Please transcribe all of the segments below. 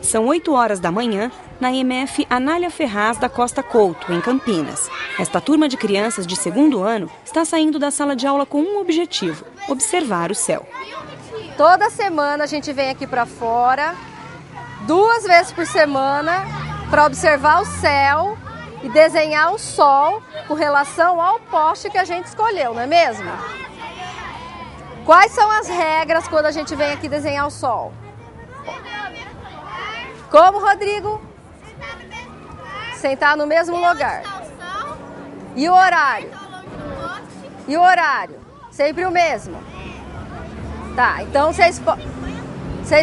São 8 horas da manhã na EMF Anália Ferraz da Costa Couto, em Campinas. Esta turma de crianças de segundo ano está saindo da sala de aula com um objetivo: observar o céu. Toda semana a gente vem aqui para fora, 2 vezes por semana, para observar o céu e desenhar o sol com relação ao poste que a gente escolheu, não é mesmo? Quais são as regras quando a gente vem aqui desenhar o sol? Como, Rodrigo? Sentar no mesmo lugar. E o horário? E o horário? Sempre o mesmo. Tá, então vocês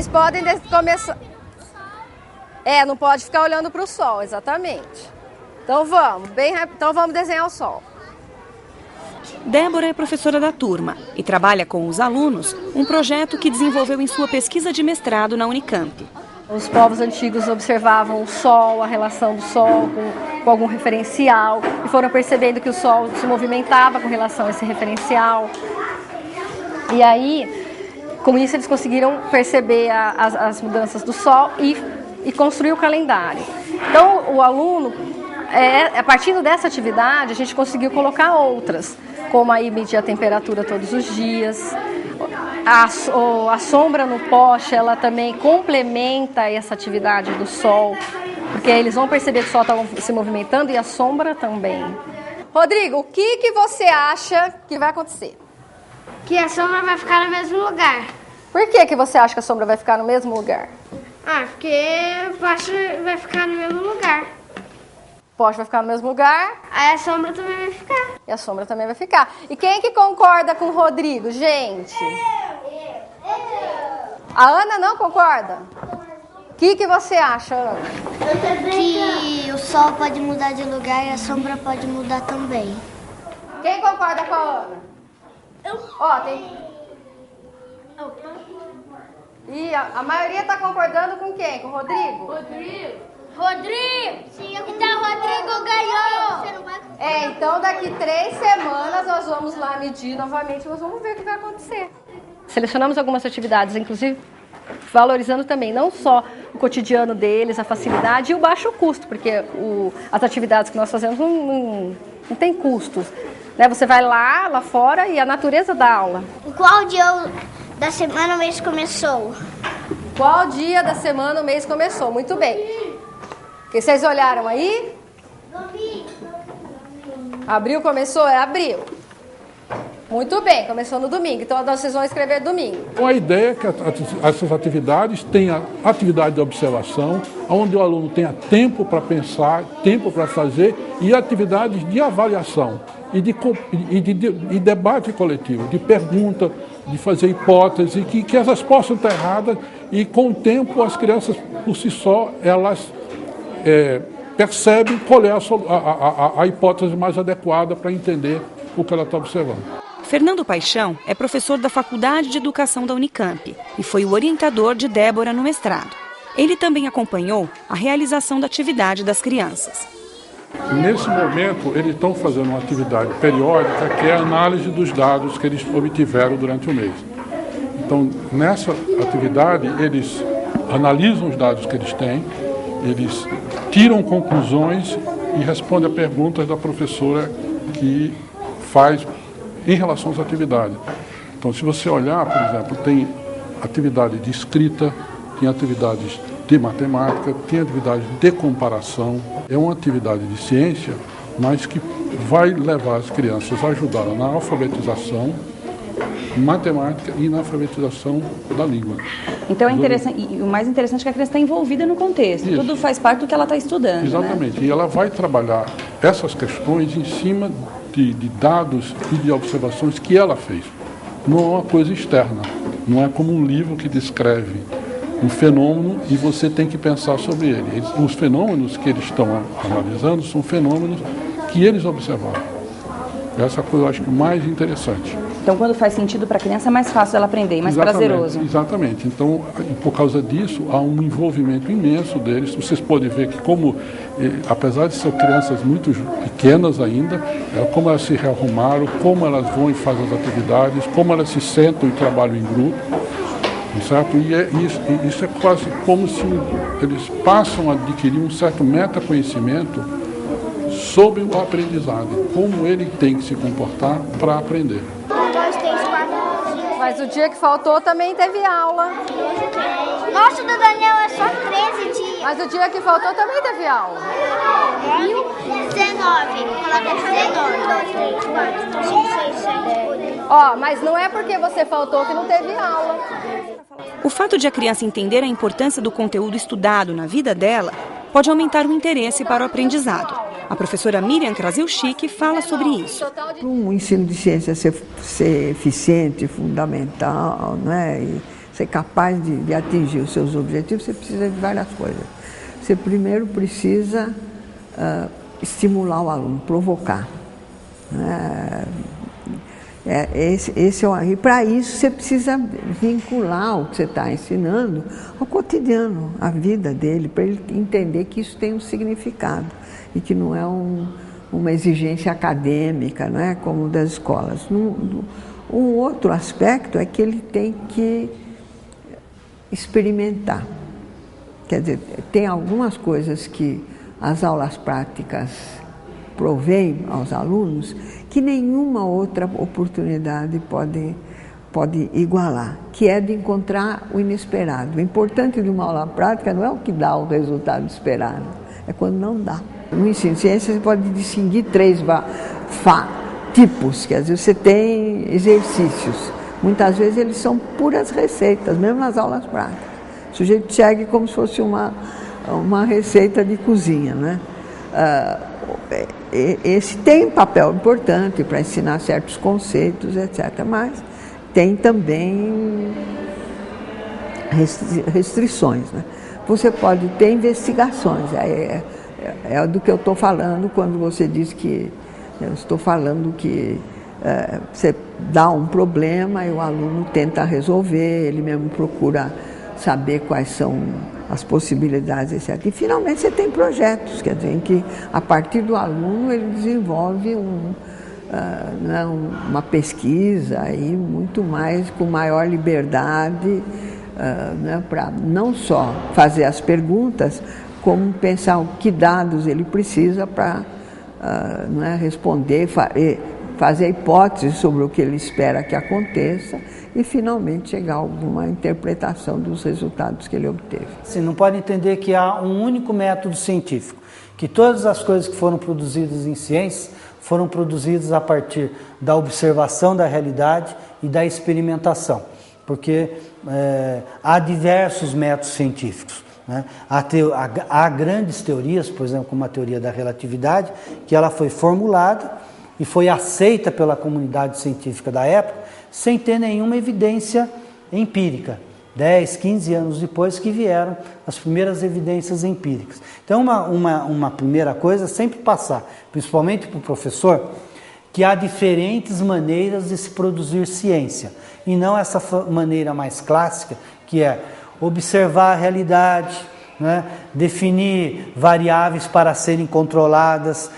podem começar... não pode ficar olhando para o sol, exatamente. Então vamos, então vamos desenhar o sol. Débora é professora da turma e trabalha com os alunos um projeto que desenvolveu em sua pesquisa de mestrado na Unicamp. Os povos antigos observavam o sol, a relação do sol com algum referencial e foram percebendo que o sol se movimentava com relação a esse referencial. E aí, com isso, eles conseguiram perceber as mudanças do sol e construir o calendário. Então, o aluno, a partir dessa atividade, a gente conseguiu colocar outras, como aí medir a temperatura todos os dias. A sombra no poste, ela também complementa essa atividade do sol, porque eles vão perceber que o sol está se movimentando e a sombra também. Rodrigo, o que você acha que vai acontecer? Que a sombra vai ficar no mesmo lugar. Por que você acha que a sombra vai ficar no mesmo lugar? Porque o poste vai ficar no mesmo lugar. O poste vai ficar no mesmo lugar. Aí a sombra também vai ficar. E a sombra também vai ficar. E quem que concorda com o Rodrigo, gente? A Ana não concorda? O que você acha, Ana? Que o sol pode mudar de lugar e a sombra pode mudar também. Quem concorda com a Ana? Ó, tem... E a maioria está concordando com quem? Com o Rodrigo? Rodrigo! Então o Rodrigo ganhou! Então daqui 3 semanas nós vamos lá medir novamente, nós vamos ver o que vai acontecer. Selecionamos algumas atividades, inclusive valorizando também não só o cotidiano deles, a facilidade e o baixo custo, porque as atividades que nós fazemos não tem custos. Né? Você vai lá fora e a natureza da aula. Qual dia da semana o mês começou? Qual dia da semana o mês começou? Muito bem. Que vocês olharam aí? Abril começou? É abril. Muito bem, começou no domingo. Então vocês vão escrever domingo. A ideia é que essas atividades tenham atividade de observação, onde o aluno tenha tempo para pensar, tempo para fazer, e atividades de avaliação e de debate coletivo, de pergunta, de fazer hipóteses, que as respostas estão erradas e com o tempo as crianças por si só elas percebem qual é a hipótese mais adequada para entender o que ela está observando. Fernando Paixão é professor da Faculdade de Educação da Unicamp e foi o orientador de Débora no mestrado. Ele também acompanhou a realização da atividade das crianças. Nesse momento, eles estão fazendo uma atividade periódica que é a análise dos dados que eles obtiveram durante o mês. Então, nessa atividade, eles analisam os dados que eles têm, eles tiram conclusões e respondem a perguntas da professora que faz em relação às atividades. Então, se você olhar, por exemplo, tem atividade de escrita, tem atividades de matemática, tem atividade de comparação. É uma atividade de ciência, mas que vai levar as crianças a ajudar na alfabetização, matemática e na alfabetização da língua. Então é interessante, e o mais interessante é que a criança está envolvida no contexto. Isso. Tudo faz parte do que ela está estudando. Exatamente. Né? E ela vai trabalhar essas questões em cima de dados e de observações que ela fez. Não é uma coisa externa. Não é como um livro que descreve um fenômeno e você tem que pensar sobre ele. Os fenômenos que eles estão analisando são fenômenos que eles observaram. Essa coisa eu acho que mais interessante. Então, quando faz sentido para a criança, é mais fácil ela aprender, mais prazeroso. Exatamente. Então, por causa disso, há um envolvimento imenso deles. Vocês podem ver que apesar de ser crianças muito pequenas ainda, como elas se rearrumaram, como elas vão e fazem as atividades, como elas se sentam e trabalham em grupo, certo? E isso é quase como se eles passam a adquirir um certo metaconhecimento sobre o aprendizado, como ele tem que se comportar para aprender. Mas o dia que faltou também teve aula. Nossa, do Daniel é só 13 dias. Mas o dia que faltou também teve aula. 19. Coloca 19. 1, 2, 3, 4, 5, 6, 7, 8. Ó, mas não é porque você faltou que não teve aula. O fato de a criança entender a importância do conteúdo estudado na vida dela pode aumentar o interesse para o aprendizado. A professora Miriam Krasilchik fala sobre isso. Para um ensino de ciência ser eficiente, fundamental, né, e ser capaz de atingir os seus objetivos, você precisa de várias coisas. Você primeiro precisa estimular o aluno, provocar. E para isso você precisa vincular o que você está ensinando ao cotidiano, à vida dele, para ele entender que isso tem um significado e que não é uma exigência acadêmica, não é, como das escolas. Um outro aspecto é que ele tem que experimentar. Quer dizer, tem algumas coisas que as aulas práticas provêm aos alunos que nenhuma outra oportunidade pode igualar, que é de encontrar o inesperado. O importante de uma aula prática não é o que dá o resultado esperado, é quando não dá. No ensino de ciência você pode distinguir 3 tipos, quer dizer, você tem exercícios. Muitas vezes eles são puras receitas, mesmo nas aulas práticas. O sujeito segue como se fosse uma receita de cozinha, né? Esse tem um papel importante para ensinar certos conceitos, etc. Mas tem também restrições, né? Você pode ter investigações, é do que eu estou falando quando você diz que eu estou falando que você dá um problema e o aluno tenta resolver, ele mesmo procura saber quais são as possibilidades, etc. E finalmente você tem projetos, quer dizer, em que a partir do aluno ele desenvolve uma pesquisa aí muito mais, com maior liberdade, para não só fazer as perguntas, como pensar o que dados ele precisa para responder, fazer hipóteses sobre o que ele espera que aconteça e finalmente chegar a alguma interpretação dos resultados que ele obteve. Você não pode entender que há um único método científico, que todas as coisas que foram produzidas em ciência foram produzidas a partir da observação da realidade e da experimentação, porque há diversos métodos científicos. Né? Há grandes teorias, por exemplo, como a teoria da relatividade, que ela foi formulada e foi aceita pela comunidade científica da época sem ter nenhuma evidência empírica. 10, 15 anos depois que vieram as primeiras evidências empíricas. Então, uma primeira coisa é sempre passar, principalmente para o professor, que há diferentes maneiras de se produzir ciência, e não essa maneira mais clássica, que é observar a realidade, né? Definir variáveis para serem controladas,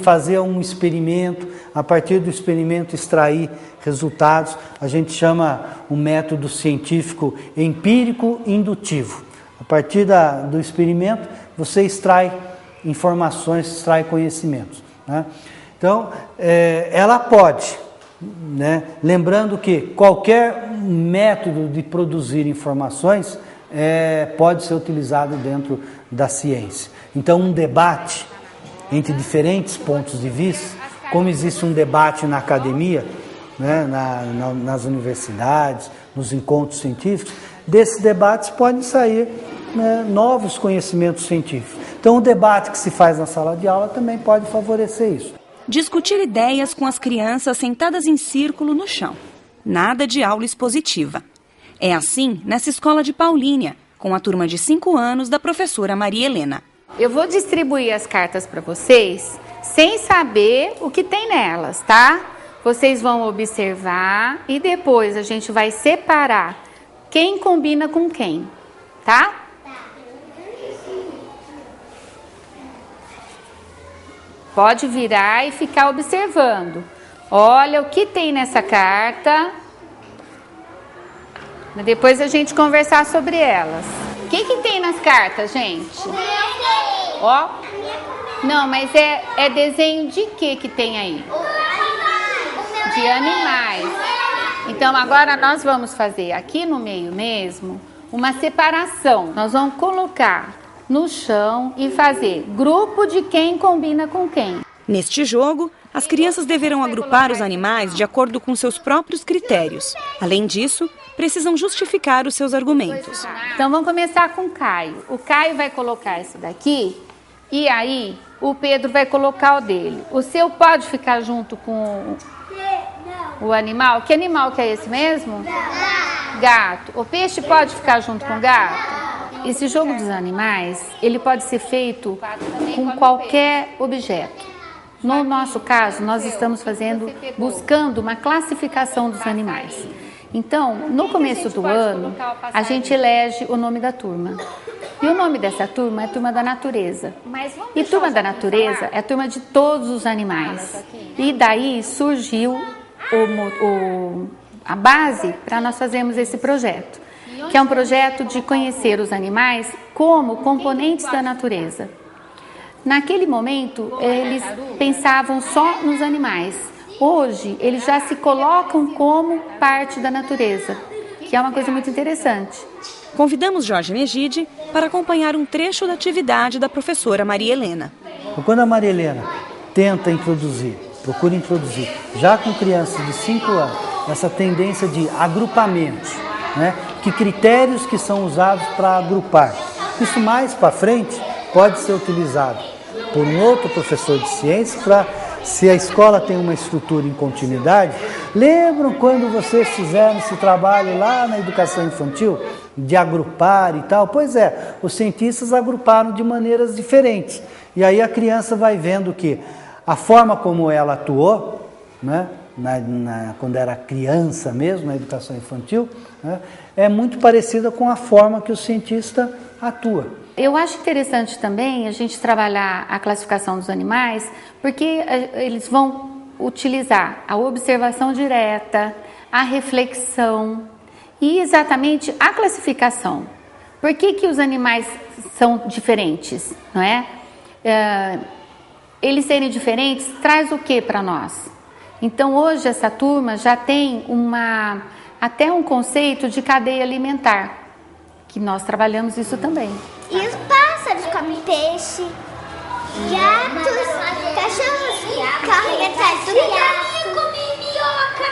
fazer um experimento, a partir do experimento extrair resultados. A gente chama o método científico empírico indutivo. A partir do experimento você extrai informações, extrai conhecimentos, né? Então, ela pode, né? Lembrando que qualquer método de produzir informações pode ser utilizado dentro da ciência. Então, um debate entre diferentes pontos de vista, como existe um debate na academia, né, nas universidades, nos encontros científicos, desses debates podem sair, né, novos conhecimentos científicos. Então, o debate que se faz na sala de aula também pode favorecer isso. Discutir ideias com as crianças sentadas em círculo no chão. Nada de aula expositiva. É assim nessa escola de Paulínia, com a turma de 5 anos da professora Maria Helena. Eu vou distribuir as cartas para vocês sem saber o que tem nelas, tá? Vocês vão observar e depois a gente vai separar quem combina com quem, tá? Pode virar e ficar observando. Olha o que tem nessa carta. Depois a gente conversar sobre elas. O que tem nas cartas, gente? Ó. Não, mas é desenho de que tem aí? De animais. Então agora nós vamos fazer aqui no meio mesmo uma separação. Nós vamos colocar no chão e fazer grupo de quem combina com quem. Neste jogo, as crianças deverão agrupar os animais de acordo com seus próprios critérios. Além disso, precisam justificar os seus argumentos. Então vamos começar com o Caio. O Caio vai colocar esse daqui e aí o Pedro vai colocar o dele. O seu pode ficar junto com o animal. Que animal que é esse mesmo? Gato. O peixe pode ficar junto com o gato? Esse jogo dos animais, ele pode ser feito com qualquer objeto. No nosso caso, nós estamos buscando uma classificação dos animais. Então, no começo do ano, a gente elege o nome da turma. E o nome dessa turma é Turma da Natureza. E Turma da Natureza é a turma de todos os animais. E daí surgiu a base para nós fazermos esse projeto, que é um projeto de conhecer os animais como componentes da natureza. Naquele momento, eles pensavam só nos animais. Hoje, eles já se colocam como parte da natureza, que é uma coisa muito interessante. Convidamos Jorge Megide para acompanhar um trecho da atividade da professora Maria Helena. Quando a Maria Helena procura introduzir, já com crianças de 5 anos, essa tendência de agrupamentos, né? Que critérios que são usados para agrupar. Isso mais para frente pode ser utilizado por um outro professor de ciências para, se a escola tem uma estrutura em continuidade, lembram quando vocês fizeram esse trabalho lá na educação infantil, de agrupar e tal? Pois é, os cientistas agruparam de maneiras diferentes. E aí a criança vai vendo que a forma como ela atuou, né, quando era criança mesmo, na educação infantil, né, é muito parecida com a forma que o cientista atua. Eu acho interessante também a gente trabalhar a classificação dos animais, porque eles vão utilizar a observação direta, a reflexão e exatamente a classificação. Por que os animais são diferentes, não é? Eles serem diferentes traz o que para nós? Então hoje essa turma já tem até um conceito de cadeia alimentar, que nós trabalhamos isso também. E os pássaros comem peixe, gatos, cachorros correm atrás do gato. Comem minhoca.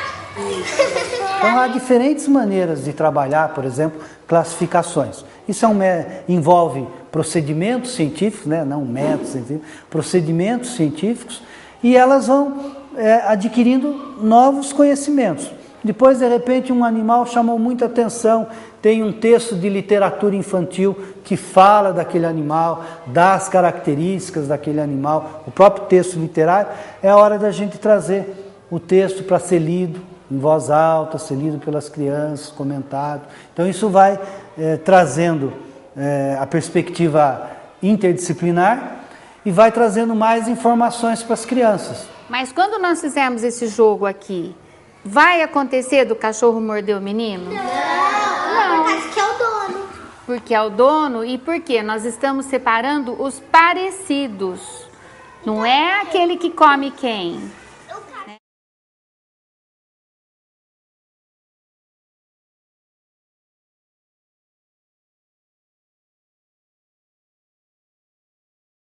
Então há diferentes maneiras de trabalhar, por exemplo, classificações. Isso envolve procedimentos científicos, né? Não métodos científicos, procedimentos científicos, e elas vão adquirindo novos conhecimentos. Depois, de repente, um animal chamou muita atenção, tem um texto de literatura infantil que fala daquele animal, das características daquele animal, o próprio texto literário. É hora da gente trazer o texto para ser lido em voz alta, ser lido pelas crianças, comentado. Então isso vai trazendo a perspectiva interdisciplinar e vai trazendo mais informações para as crianças. Mas quando nós fizermos esse jogo aqui, vai acontecer do cachorro morder o menino? Não, porque é o dono. Porque é o dono e porque nós estamos separando os parecidos. Não é aquele que come quem.